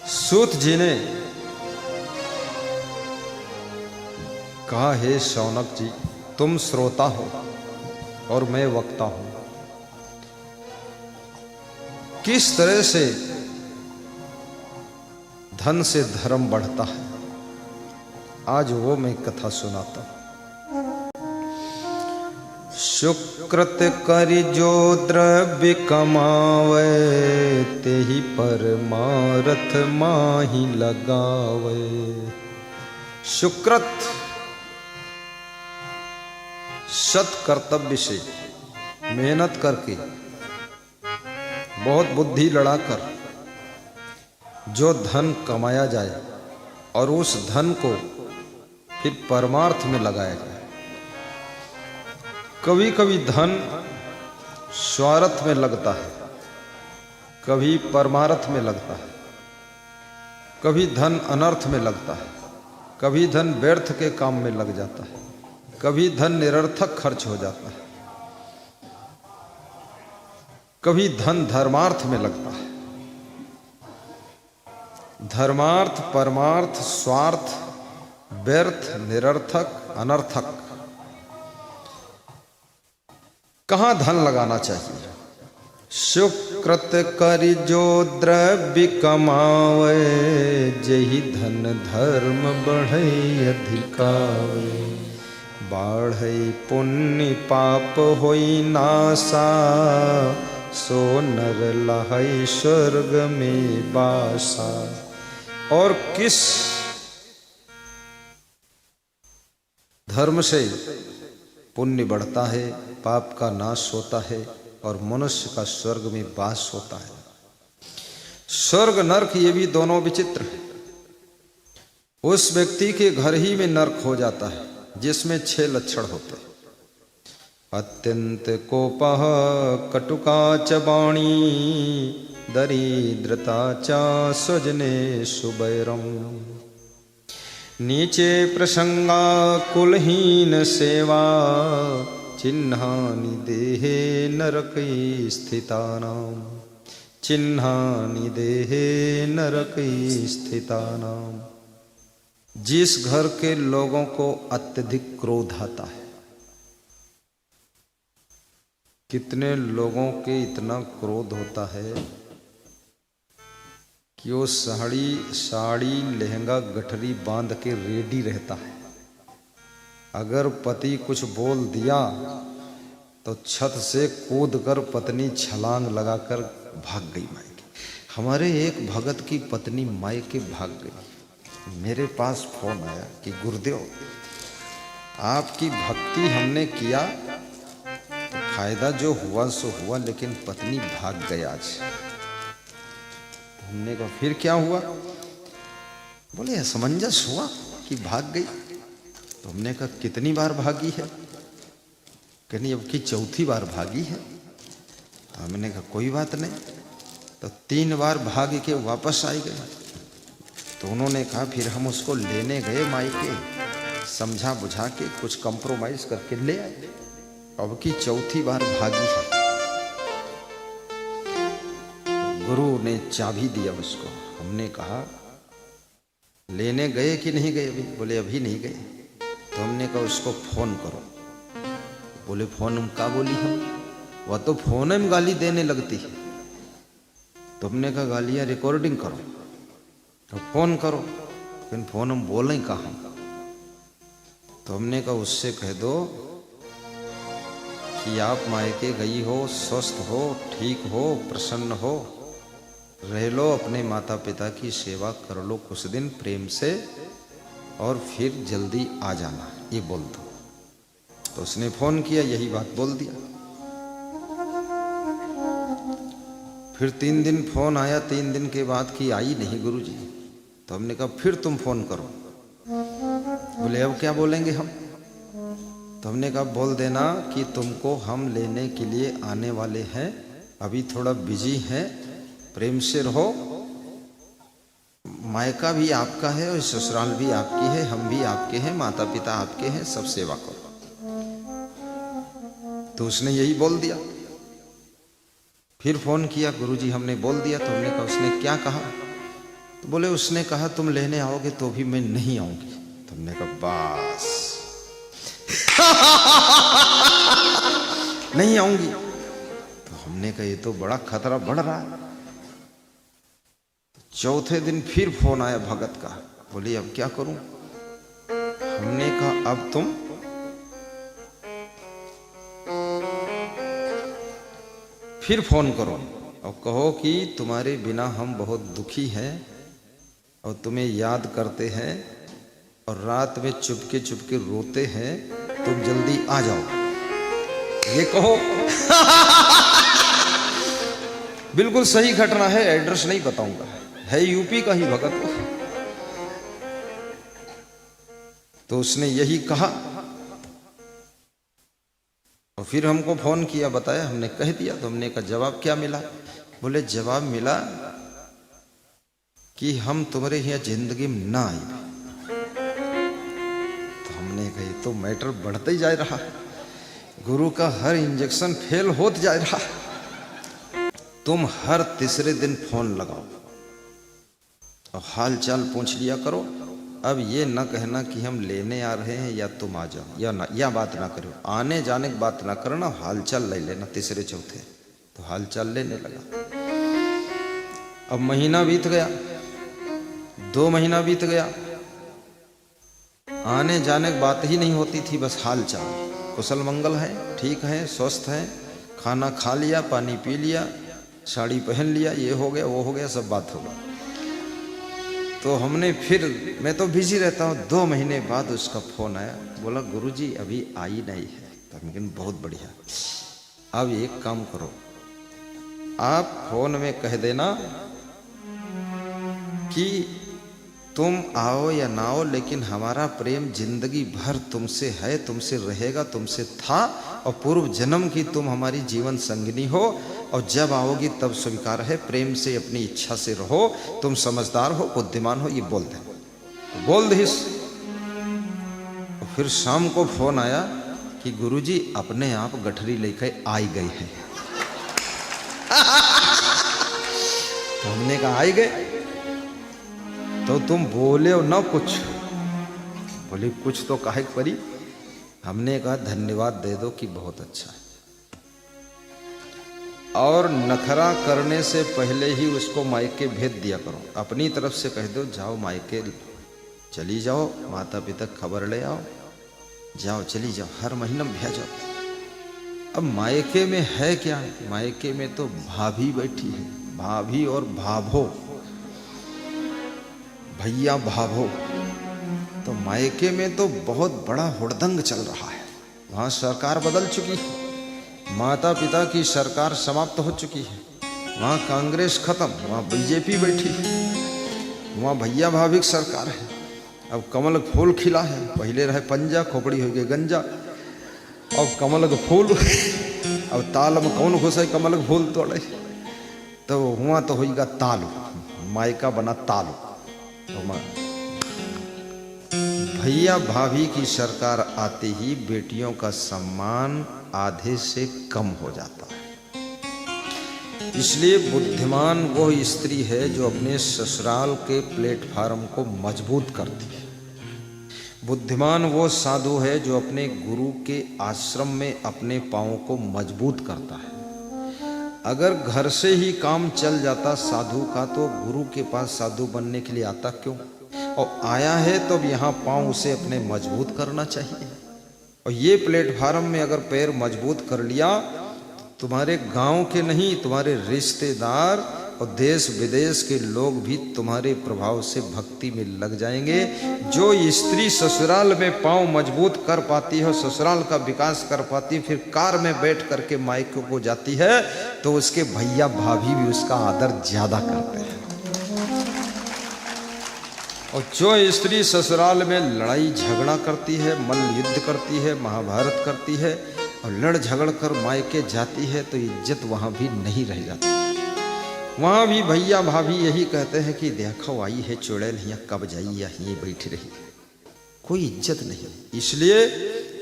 सूत जी ने कहा, हे शौनक जी, तुम श्रोता हो और मैं वक्ता हूं। किस तरह से धन से धर्म बढ़ता है, आज वो मैं कथा सुनाता हूं। सुकृत करि जो द्रव्य कमावे, तेहि परमारथ माहि लगावे। सुकृत सत कर्तव्य से मेहनत करके, बहुत बुद्धि लड़ाकर जो धन कमाया जाए और उस धन को फिर परमार्थ में लगाया जाए। कभी कभी धन स्वार्थ में लगता है, कभी परमार्थ में लगता है, कभी धन अनर्थ में लगता है, कभी धन व्यर्थ के काम में लग जाता है, कभी धन निरर्थक खर्च हो जाता है, कभी धन धर्मार्थ में लगता है। धर्मार्थ, परमार्थ, स्वार्थ, व्यर्थ, निरर्थक, अनर्थक, कहां धन लगाना चाहिए? सुकृत करि जो द्रव्य कमावे, जेहि धन धर्म बढ़ै अधिकावे। बाढ़ै पुण्य पाप होई नासा, सो नर लहै स्वर्ग में बासा। और किस धर्म से पुण्य बढ़ता है, पाप का नाश होता है और मनुष्य का स्वर्ग में वास होता है। स्वर्ग नरक ये भी दोनों विचित्र है। उस व्यक्ति के घर ही में नरक हो जाता है जिसमें 6 लक्षण होते हैं। अत्यंत कोपः कटुका च वाणी, दरिद्रता च स्वजनेषु वैरम। नीचे प्रसंगा कुलहीन सेवा, चिन्हानि देहे नरकै स्थितानां। चिन्हानि देहे नरकै स्थितानां। जिस घर के लोगों को अत्यधिक क्रोध आता है, कितने लोगों के इतना क्रोध होता है कि वो साड़ी लहंगा गठरी बांध के रेडी रहता है। अगर पति कुछ बोल दिया तो छत से कूदकर पत्नी छलांग लगाकर भाग गई मायके। हमारे एक भगत की पत्नी मायके भाग गई। मेरे पास फोन आया कि गुरुदेव, आपकी भक्ति हमने किया तो फायदा जो हुआ सो हुआ, लेकिन पत्नी भाग गई आज। हमने कहा फिर क्या हुआ? बोले असमंजस हुआ कि भाग गई। तो हमने कहा कितनी बार भागी है? कहनी अब की 4थी बार भागी है। तो हमने कहा कोई बात नहीं। तो 3 बार भाग के वापस आई गई। तो उन्होंने कहा फिर हम उसको लेने गए मायके, समझा बुझा के कुछ कंप्रोमाइज करके ले आए। अब की 4थी बार भागी है। गुरु ने चाबी दिया उसको। हमने कहा लेने गए कि नहीं गए अभी? बोले अभी नहीं गए। तो हमने कहा उसको फोन करो। बोले फोन में क्या बोली हम? वह तो फोन में गाली देने लगती है। तो हमने कहा गालियां रिकॉर्डिंग करो। तो फोन करो। फिर फोन हम बोलें कहाँ? तो हमने कहा उससे कह दो कि आप मायके गई हो, स्वस्थ हो, ठीक हो, प्रसन्न हो, रह लो, अपने माता पिता की सेवा कर लो कुछ दिन प्रेम से, और फिर जल्दी आ जाना, ये बोल दो। तो उसने फोन किया, यही बात बोल दिया। फिर 3 दिन फोन आया। 3 दिन के बाद की आई नहीं गुरुजी। तो हमने कहा फिर तुम फोन करो। बोले अब क्या बोलेंगे हम? तो हमने कहा बोल देना कि तुमको हम लेने के लिए आने वाले हैं, अभी थोड़ा बिजी हैं, प्रेम से रहो, मायका भी आपका है और ससुराल भी आपकी है, हम भी आपके हैं, माता पिता आपके हैं, सब सेवा करो। तो उसने यही बोल दिया। फिर फोन किया, गुरुजी हमने बोल दिया। तो हमने कहा उसने क्या कहा? तो बोले उसने कहा तुम लेने आओगे तो भी मैं नहीं आऊंगी। तुमने कहा बस नहीं आऊंगी। तो हमने कहा ये तो बड़ा खतरा बढ़ रहा है। चौथे दिन फिर फोन आया भगत का, बोली अब क्या करूं। हमने कहा अब तुम फिर फोन करो और कहो कि तुम्हारे बिना हम बहुत दुखी हैं और तुम्हें याद करते हैं और रात में चुपके चुपके रोते हैं, तुम जल्दी आ जाओ, ये कहो। बिल्कुल सही घटना है, एड्रेस नहीं बताऊंगा, है यूपी का ही भगत। तो उसने यही कहा और फिर हमको फोन किया, बताया, हमने कह दिया। तो हमने कहा जवाब क्या मिला। बोले जवाब मिला कि हम तुम्हारे यहाँ जिंदगी में ना आए। तो हमने कहा तो मैटर बढ़ते ही जा रहा, गुरु का हर इंजेक्शन फेल होते जा रहा। तुम हर तीसरे दिन फोन लगाओ और हाल चाल पूछ लिया करो। अब ये ना कहना कि हम लेने आ रहे हैं या तुम आ जाओ, या बात ना करो, आने जाने की बात ना करना, हालचाल ले लेना तीसरे चौथे। तो हालचाल लेने लगा। अब महीना बीत गया, 2 महीना बीत गया, आने जाने की बात ही नहीं होती थी, बस हालचाल, कुशल मंगल है, ठीक है, स्वस्थ है, खाना खा लिया, पानी पी लिया, साड़ी पहन लिया, ये हो गया वो हो गया, सब बात हो गई। तो हमने फिर, मैं तो बिजी रहता हूँ, 2 महीने बाद उसका फोन आया, बोला गुरुजी अभी आई नहीं है। तो हमने कहा बहुत बढ़िया, अब एक काम करो, आप फोन में कह देना कि तुम आओ या ना आओ, लेकिन हमारा प्रेम जिंदगी भर तुमसे है, तुमसे रहेगा, तुमसे था, और पूर्व जन्म की तुम हमारी जीवन संगिनी हो, और जब आओगी तब स्वीकार है, प्रेम से अपनी इच्छा से रहो, तुम समझदार हो, बुद्धिमान हो, ये बोल दे, बोल दे। फिर शाम को फोन आया कि गुरुजी अपने आप गठरी लेकर आई गई है। तो हमने कहा आई गए तो तुम बोले हो ना कुछ। बोले कुछ तो काहे परी। हमने कहा धन्यवाद दे दो कि बहुत अच्छा है, और नखरा करने से पहले ही उसको मायके भेज दिया करो। अपनी तरफ से कह दो जाओ मायके चली जाओ, माता पिता खबर ले आओ, जाओ चली जाओ, हर महीना भेजो। अब मायके में है क्या, मायके में तो भाभी बैठी है, भाभी और भाभो, भैया भाभो। तो मायके में तो बहुत बड़ा हुड़दंग चल रहा है, वहां सरकार बदल चुकी है, माता पिता की सरकार समाप्त हो चुकी है, वहाँ कांग्रेस खत्म, वहाँ बीजेपी बैठी है, वहाँ भैया भाभी की सरकार है। अब कमल का फूल खिला है, पहले रहे पंजा, खोपड़ी हो गई गंजा, अब कमल का फूल। अब ताल में कौन घुस है कमल का फूल तोड़े, तो हुआ तो होगा तालू, मायका बना तालू। तो भैया भाभी की सरकार आते ही बेटियों का सम्मान आधे से कम हो जाता है। इसलिए बुद्धिमान वो स्त्री है जो अपने ससुराल के प्लेटफार्म को मजबूत करती है। बुद्धिमान वो साधु है जो अपने गुरु के आश्रम में अपने पांवों को मजबूत करता है। अगर घर से ही काम चल जाता साधु का, तो गुरु के पास साधु बनने के लिए आता क्यों? और आया है तो अब यहाँ पांव उसे अपने मजबूत करना चाहिए। और ये प्लेटफार्म में अगर पैर मजबूत कर लिया, तुम्हारे गांव के नहीं, तुम्हारे रिश्तेदार और देश विदेश के लोग भी तुम्हारे प्रभाव से भक्ति में लग जाएंगे। जो स्त्री ससुराल में पांव मजबूत कर पाती है, ससुराल का विकास कर पाती है, फिर कार में बैठ करके मायके को जाती है, तो उसके भैया भाभी भी उसका आदर ज्यादा करते हैं। और जो स्त्री ससुराल में लड़ाई झगड़ा करती है, मल्ल युद्ध करती है, महाभारत करती है और लड़ झगड़ कर मायके जाती है, तो इज्जत वहां भी नहीं रह जाती। वहां भी भैया भाभी यही कहते हैं कि देखो आई है चुड़ैल, यहाँ कब जाई या यहीं बैठी रही, कोई इज्जत नहीं। इसलिए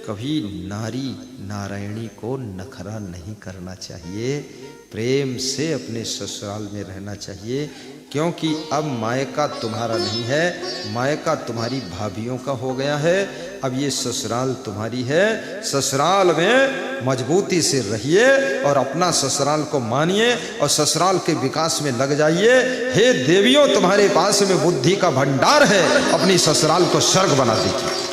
कभी नारी नारायणी को नखरा नहीं करना चाहिए, प्रेम से अपने ससुराल में रहना चाहिए। क्योंकि अब मायका तुम्हारा नहीं है, मायका तुम्हारी भाभियों का हो गया है। अब ये ससुराल तुम्हारी है। ससुराल में मजबूती से रहिए और अपना ससुराल को मानिए और ससुराल के विकास में लग जाइए। हे देवियों, तुम्हारे पास में बुद्धि का भंडार है, अपनी ससुराल को स्वर्ग बना दीजिए।